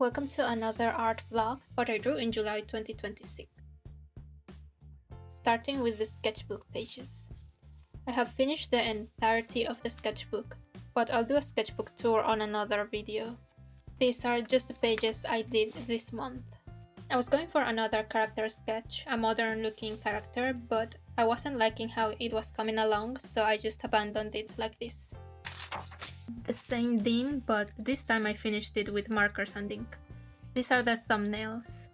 Welcome to another art vlog, what I drew in July 2026. Starting with the sketchbook pages. I have finished the entirety of the sketchbook, but I'll do a sketchbook tour on another video. These are just the pages I did this month. I was going for another character sketch, a modern looking character, but I wasn't liking how it was coming along, so I just abandoned it like this. The same theme, but this time I finished it with markers and ink. These are the thumbnails.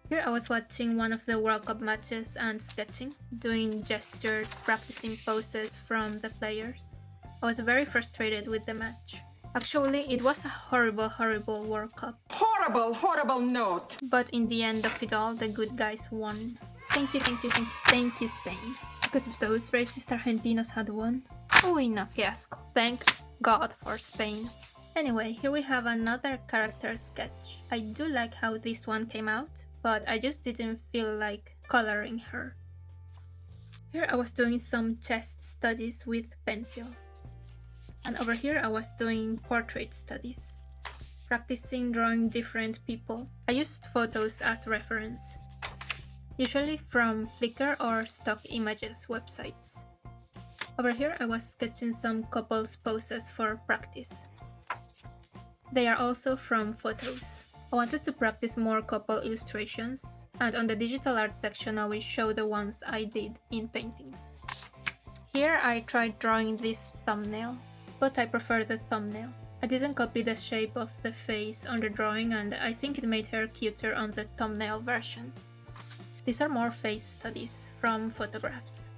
Here I was watching one of the World Cup matches and sketching, doing gestures, practicing poses from the players. I was very frustrated with the match. Actually, it was a horrible World Cup. Horrible note! But in the end of it all, the good guys won. Thank you, Spain. Because if those racist Argentinos had won, uy no, que asco. Thank God for Spain. Anyway, here we have another character sketch. I do like how this one came out, but I just didn't feel like coloring her. Here I was doing some chest studies with pencil. And over here I was doing portrait studies, practicing drawing different people. I used photos as reference, usually from Flickr or stock images websites. Over here I was sketching some couples poses for practice. They are also from photos. I wanted to practice more couple illustrations, and on the digital art section I will show the ones I did in paintings. Here I tried drawing this thumbnail, but I prefer the thumbnail. I didn't copy the shape of the face on the drawing, and I think it made her cuter on the thumbnail version. These are more face studies from photographs.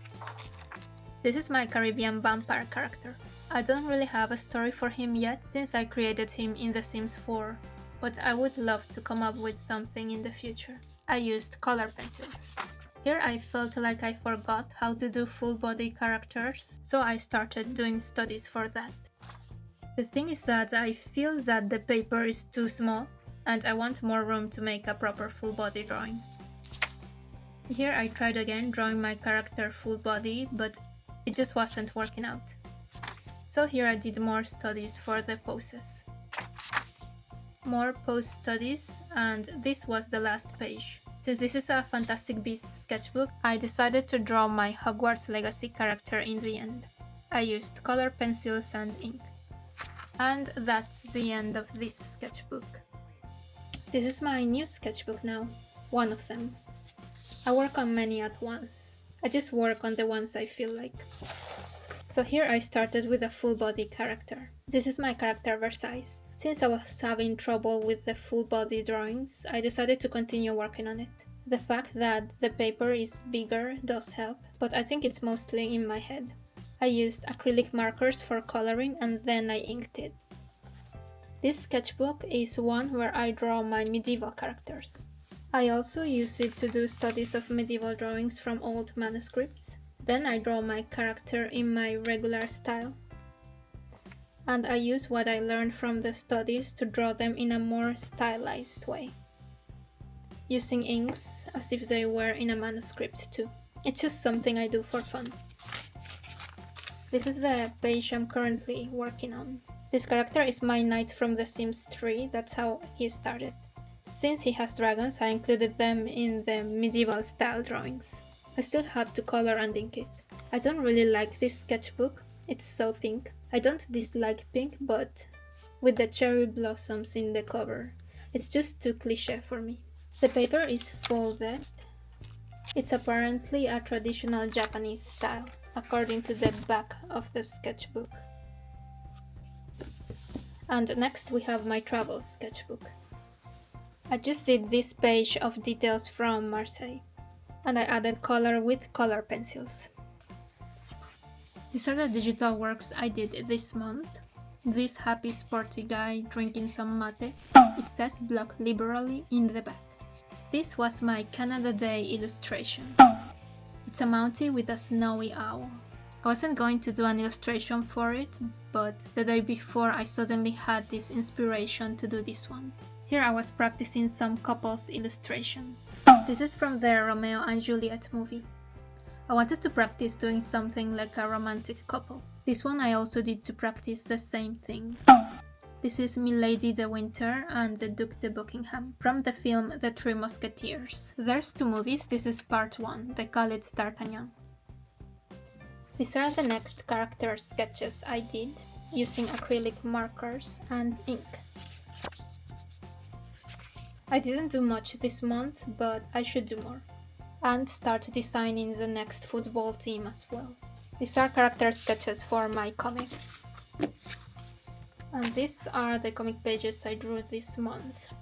This is my Caribbean vampire character. I don't really have a story for him yet since I created him in The Sims 4, but I would love to come up with something in the future. I used color pencils. Here I felt like I forgot how to do full body characters, so I started doing studies for that. The thing is that I feel that the paper is too small and I want more room to make a proper full body drawing. Here I tried again drawing my character full body, but it just wasn't working out. So here I did more studies for the poses. More pose studies, and this was the last page. Since this is a Fantastic Beasts sketchbook, I decided to draw my Hogwarts Legacy character in the end. I used color pencils and ink. And that's the end of this sketchbook. This is my new sketchbook now, one of them. I work on many at once. I just work on the ones I feel like. So here I started with a full body character. This is my character Versailles. Since I was having trouble with the full body drawings, I decided to continue working on it. The fact that the paper is bigger does help, but I think it's mostly in my head. I used acrylic markers for coloring and then I inked it. This sketchbook is one where I draw my medieval characters. I also use it to do studies of medieval drawings from old manuscripts. Then I draw my character in my regular style. And I use what I learned from the studies to draw them in a more stylized way, using inks as if they were in a manuscript too. It's just something I do for fun. This is the page I'm currently working on. This character is my knight from The Sims 3, that's how he started. Since he has dragons, I included them in the medieval style drawings. I still have to color and ink it. I don't really like this sketchbook, it's so pink. I don't dislike pink, but with the cherry blossoms in the cover, it's just too cliché for me. The paper is folded. It's apparently a traditional Japanese style, according to the back of the sketchbook. And next we have my travel sketchbook. I just did this page of details from Marseille, and I added color with color pencils. These are the digital works I did this month. This happy sporty guy drinking some mate. It says block liberally in the back. This was my Canada Day illustration. It's a Mountie with a snowy owl. I wasn't going to do an illustration for it, but the day before I suddenly had this inspiration to do this one. Here I was practicing some couples illustrations. This is from the Romeo and Juliet movie. I wanted to practice doing something like a romantic couple. This one I also did to practice the same thing. This is Milady de Winter and the Duc de Buckingham from the film The Three Musketeers. There's 2 movies, this is part 1, they call it D'Artagnan. These are the next character sketches I did, using acrylic markers and ink. I didn't do much this month, but I should do more. And start designing the next football team as well. These are character sketches for my comic. And these are the comic pages I drew this month.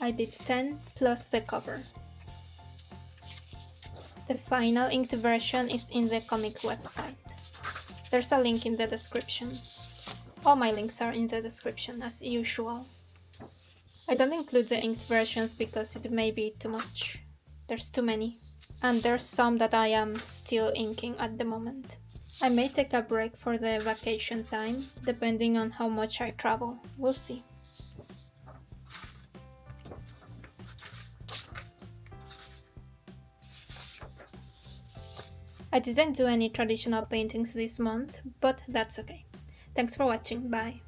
I did 10 plus the cover. The final inked version is in the comic website. There's a link in the description. All my links are in the description as usual. I don't include the inked versions because it may be too much. There's too many. And there's some that I am still inking at the moment. I may take a break for the vacation time, depending on how much I travel. We'll see. I didn't do any traditional paintings this month, but that's okay. Thanks for watching, bye!